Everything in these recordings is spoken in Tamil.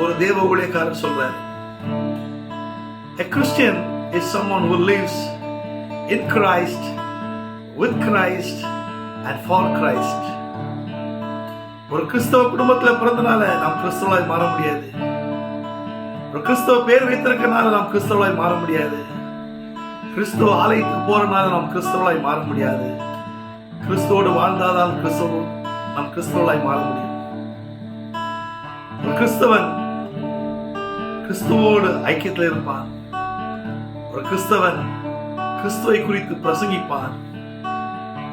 ஒரு தேவ ஊழியக்காரர் சொல்றார், a Christian is someone who lives in Christ, with Christ and for Christ. ஒரு கிறிஸ்தவ குடும்பத்தில் பிறந்தனால நாம் கிறிஸ்தவராய் மாற முடியாது. ஒரு கிறிஸ்தவ பேர் வைத்திருக்கனால நாம் கிறிஸ்தவராய் மாற முடியாது. கிறிஸ்துவ ஆலயத்துக்கு போறனால நாம் கிறிஸ்தவராய் மாற முடியாது. கிறிஸ்துவோடு வாழ்ந்தாதான் நாம் கிறிஸ்தவராய் மாற முடியும். ஒரு கிறிஸ்தவன் கிறிஸ்துவோடு ஐக்கியத்தில் இருப்பான். ஒரு கிறிஸ்தவன் கிறிஸ்துவை குறித்து பிரசங்கிப்பான்.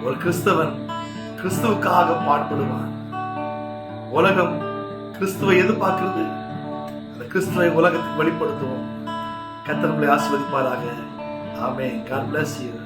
ஒரு கிறிஸ்தவன் கிறிஸ்துவுக்காக பாடுபடுவான். உலகம் கிறிஸ்துவை எதிர்பார்க்கிறது. அந்த கிறிஸ்துவை உலகத்துக்கு வெளிப்படுத்துவோம். கர்த்தர் உங்களை ஆசீர்வதிப்பாராக. ஆமென். God bless you.